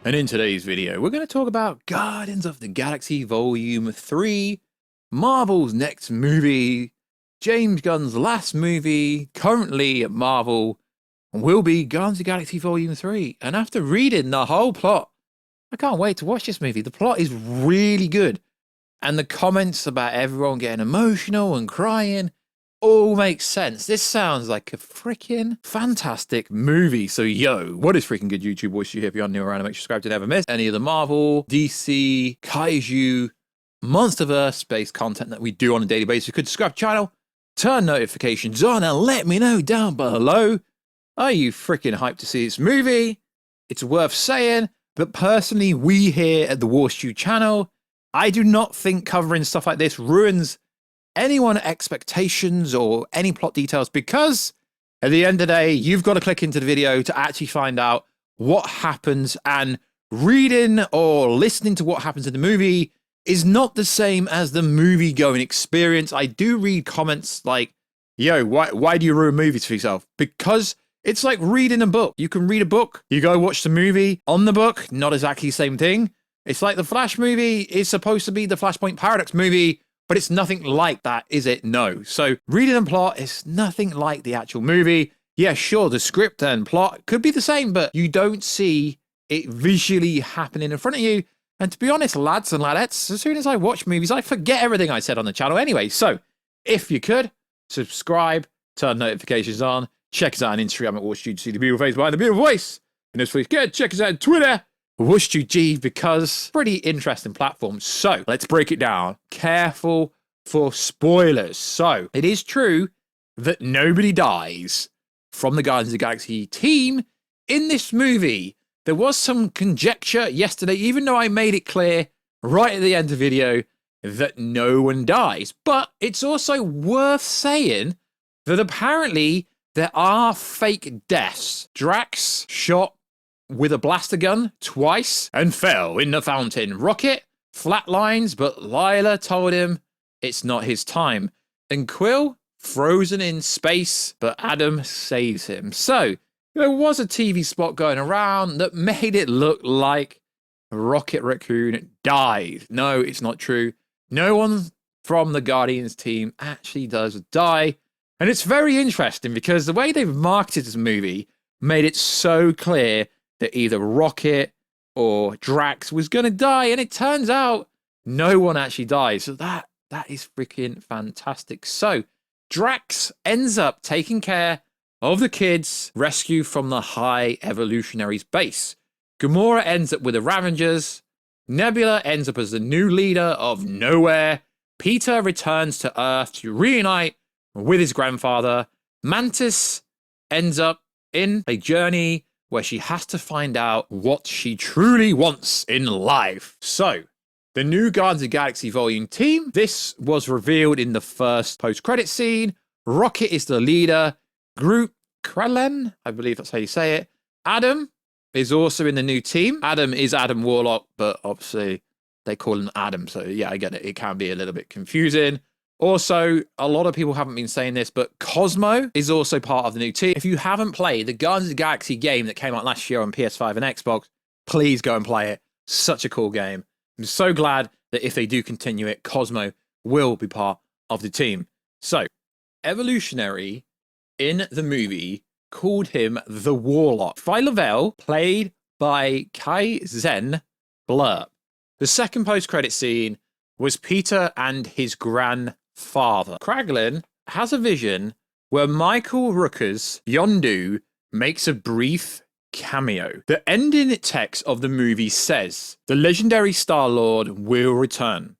And in today's video, we're going to talk about Guardians of the Galaxy Volume 3, Marvel's next movie, James Gunn's last movie, currently at Marvel, will be Guardians of the Galaxy Volume 3. And after reading the whole plot, I can't wait to watch this movie. The plot is really good. And the comments about everyone getting emotional and crying all makes sense. This sounds like a freaking fantastic movie. So, what is freaking good, YouTube? Voice you here. If you're new around, make sure you subscribe to never miss any of the Marvel, DC, Kaiju, Monsterverse-based content that we do on a daily basis. You could subscribe to the channel, turn notifications on, and let me know down below. Are you freaking hyped to see this movie? It's worth saying, but personally, we here at the Warstew channel, I do not think covering stuff like this ruins anyone's expectations or any plot details, because at the end of the day, you've got to click into the video to actually find out what happens, and reading or listening to what happens in the movie is not the same as the movie going experience. I do read comments like, why do you ruin movies for yourself? Because it's like reading a book. You can read a book, you go watch the movie on the book, not exactly the same thing. It's like the Flash movie is supposed to be the Flashpoint Paradox movie, but it's nothing like that, is it? No. So reading and plot is nothing like the actual movie. Yeah, sure, the script and plot could be the same, but you don't see it visually happening in front of you. And to be honest, lads and ladettes, as soon as I watch movies, I forget everything I said on the channel anyway. So if you could, subscribe, turn notifications on, check us out on Instagram at Warstew to see the beautiful face behind the beautiful voice. And if you good, check us out on Twitter, WarstewG, because pretty interesting platform. So let's break it down. Careful for spoilers. So it is true that nobody dies from the Guardians of the Galaxy team in this movie. There was some conjecture yesterday, even though I made it clear right at the end of the video that no one dies. But it's also worth saying that apparently there are fake deaths. Drax shot with a blaster gun twice and fell in the fountain. Rocket flatlines, but Lila told him it's not his time. And Quill frozen in space, but Adam saves him. So there was a TV spot going around that made it look like Rocket Raccoon died. No, it's not true. No one from the Guardians team actually does die. And it's very interesting because the way they've marketed this movie made it so clear that either Rocket or Drax was going to die, and it turns out no one actually dies. So that is freaking fantastic. So Drax ends up taking care of the kids rescued from the High Evolutionaries base. Gamora ends up with the Ravengers. Nebula ends up as the new leader of Nowhere. Peter returns to Earth to reunite with his grandfather. Mantis ends up in a journey where she has to find out what she truly wants in life. So, the new Guardians of the Galaxy Volume team, this was revealed in the first post-credit scene. Rocket is the leader. Groot Krallen, I believe that's how you say it. Adam is also in the new team. Adam is Adam Warlock, but obviously they call him Adam. So yeah, I get it. It can be a little bit confusing. Also, a lot of people haven't been saying this, but Cosmo is also part of the new team. If you haven't played the Guardians of the Galaxy game that came out last year on PS5 and Xbox, please go and play it. Such a cool game. I'm so glad that if they do continue it, Cosmo will be part of the team. So, Evolutionary in the movie called him the Warlock. Phyla-Vell, played by Kai Zen Blurp. The second post-credit scene was Peter and his grandfather. Kraglin has a vision where Michael Rooker's Yondu makes a brief cameo. The ending text of the movie says, the legendary Star-Lord will return.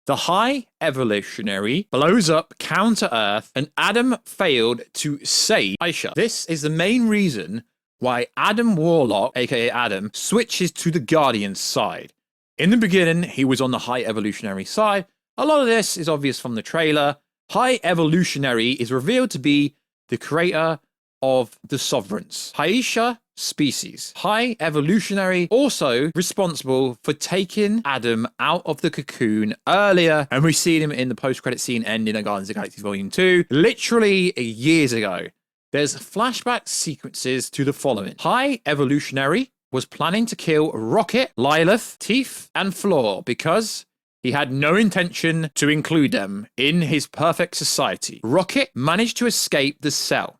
The High Evolutionary blows up Counter-Earth and Adam failed to save Aisha. This is the main reason why Adam Warlock, aka Adam, switches to the Guardians side. In the beginning, he was on the High Evolutionary side. A lot of this is obvious from the trailer. High Evolutionary is revealed to be the creator of the Sovereigns, Aisha species. High Evolutionary also responsible for taking Adam out of the cocoon earlier, and we've seen him in the post-credit scene ending of Guardians of the Galaxy Volume 2, literally years ago. There's flashback sequences to the following. High Evolutionary was planning to kill Rocket, Lilith, Teeth, and Floor because he had no intention to include them in his perfect society. Rocket managed to escape the cell,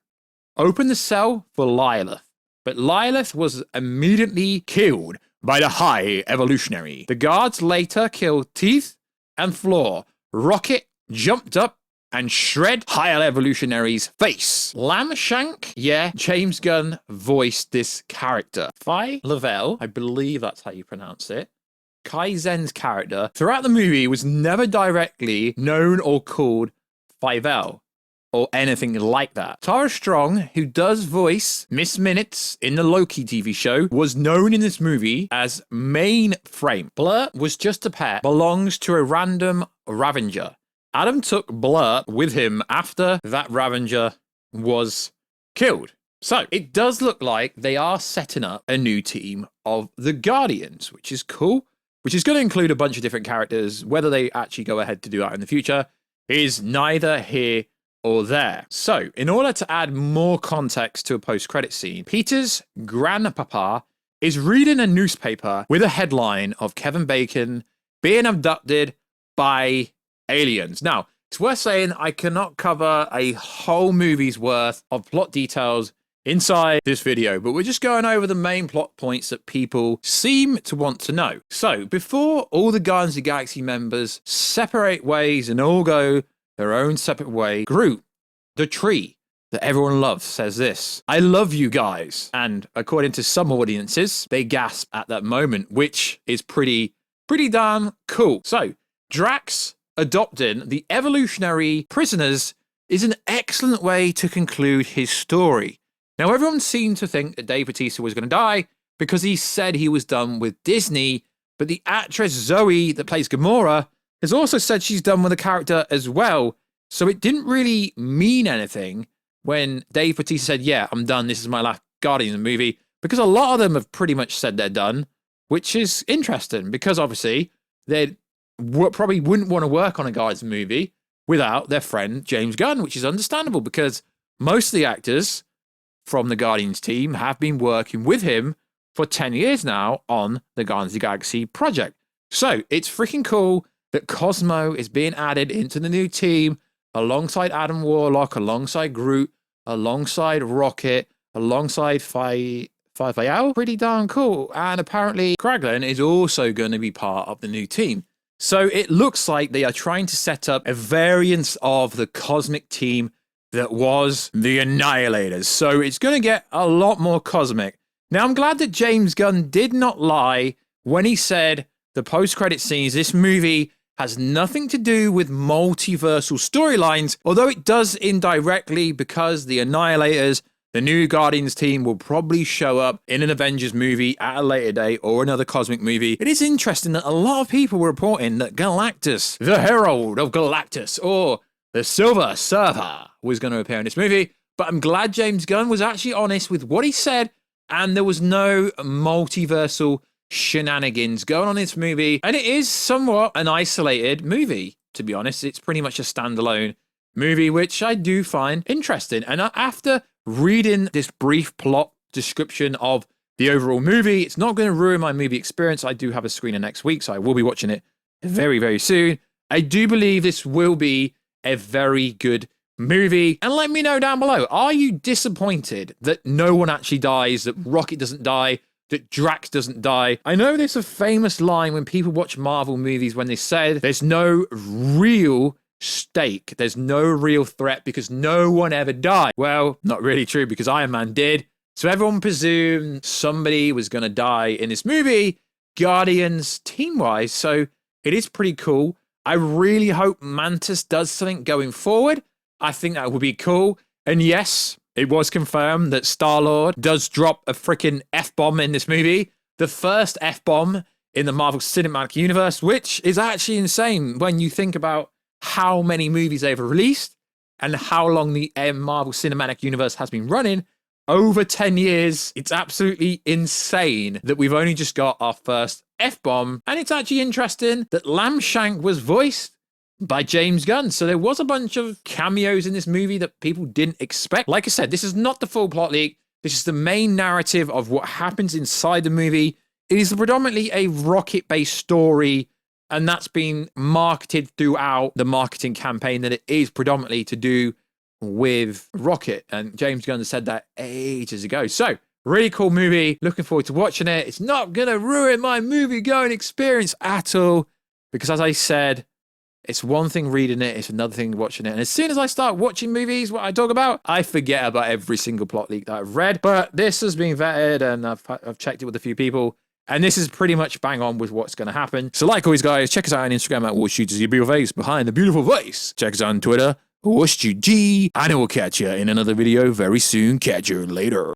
opened the cell for Lilith, but Lilith was immediately killed by the High Evolutionary. The guards later killed Teeth and Floor. Rocket jumped up and shred High Evolutionary's face. Lamshank? Yeah, James Gunn voiced this character. Phi Lavelle, I believe that's how you pronounce it, Kaizen's character, throughout the movie was never directly known or called Fievel or anything like that. Tara Strong, who does voice Miss Minutes in the Loki TV show, was known in this movie as Mainframe. Blur was just a pet, belongs to a random Ravager. Adam took Blur with him after that Ravager was killed. So it does look like they are setting up a new team of the Guardians, which is cool, which is going to include a bunch of different characters. Whether they actually go ahead to do that in the future is neither here or there. So in order to add more context to a post-credit scene, Peter's grandpapa is reading a newspaper with a headline of Kevin Bacon being abducted by aliens. Now, it's worth saying I cannot cover a whole movie's worth of plot details inside this video, but we're just going over the main plot points that people seem to want to know. So, before all the Guardians of the Galaxy members separate ways and all go their own separate way, Groot, the tree that everyone loves, says this: "I love you guys." And according to some audiences, they gasp at that moment, which is pretty damn cool. So, Drax adopting the evolutionary prisoners is an excellent way to conclude his story. Now, everyone seemed to think that Dave Bautista was going to die because he said he was done with Disney, but the actress Zoe that plays Gamora has also said she's done with the character as well, so it didn't really mean anything when Dave Bautista said, yeah, I'm done, this is my last Guardians movie, because a lot of them have pretty much said they're done, which is interesting, because obviously they probably wouldn't want to work on a Guardians movie without their friend James Gunn, which is understandable because most of the actors from the Guardians team have been working with him for 10 years now on the Guardians of the Galaxy project. So it's freaking cool that Cosmo is being added into the new team alongside Adam Warlock, alongside Groot, alongside Rocket, alongside Fievel. Pretty darn cool. And apparently Kraglin is also going to be part of the new team. So it looks like they are trying to set up a variance of the cosmic team that was the Annihilators. So it's going to get a lot more cosmic. Now, I'm glad that James Gunn did not lie when he said the post-credit scenes, this movie has nothing to do with multiversal storylines, although it does indirectly because the Annihilators, the new Guardians team, will probably show up in an Avengers movie at a later date or another cosmic movie. It is interesting that a lot of people were reporting that Galactus, the Herald of Galactus, or the Silver Surfer, was going to appear in this movie, but I'm glad James Gunn was actually honest with what he said, and there was no multiversal shenanigans going on in this movie, and it is somewhat an isolated movie, to be honest. It's pretty much a standalone movie, which I do find interesting, and after reading this brief plot description of the overall movie, it's not going to ruin my movie experience. I do have a screener next week, so I will be watching it very, very soon. I do believe this will be a very good movie. And let me know down below, are you disappointed that no one actually dies, that Rocket doesn't die, that Drax doesn't die? I know there's a famous line when people watch Marvel movies when they said there's no real stake, there's no real threat because no one ever died. Well, not really true because Iron Man did. So everyone presumed somebody was going to die in this movie, Guardians team-wise. So it is pretty cool. I really hope Mantis does something going forward. I think that would be cool. And yes, it was confirmed that Star-Lord does drop a freaking F-bomb in this movie. The first F-bomb in the Marvel Cinematic Universe, which is actually insane when you think about how many movies they've released and how long the Marvel Cinematic Universe has been running. Over 10 years. It's absolutely insane that we've only just got our first F-bomb. And it's actually interesting that Lamshank was voiced by James Gunn. So there was a bunch of cameos in this movie that people didn't expect. Like I said, this is not the full plot leak. This is the main narrative of what happens inside the movie. It is predominantly a rocket-based story, and that's been marketed throughout the marketing campaign that it is predominantly to do with Rocket. And James Gunn said that ages ago. So, really cool movie. Looking forward to watching it. It's not going to ruin my movie-going experience at all, because as I said, it's one thing reading it, it's another thing watching it. And as soon as I start watching movies, what I talk about, I forget about every single plot leak that I've read. But this has been vetted, and I've checked it with a few people. And this is pretty much bang on with what's going to happen. So like always, guys, check us out on Instagram at WhatShooters, your beautiful face behind the beautiful voice. Check us out on Twitter, WhatShootG. And I will catch you in another video very soon. Catch you later.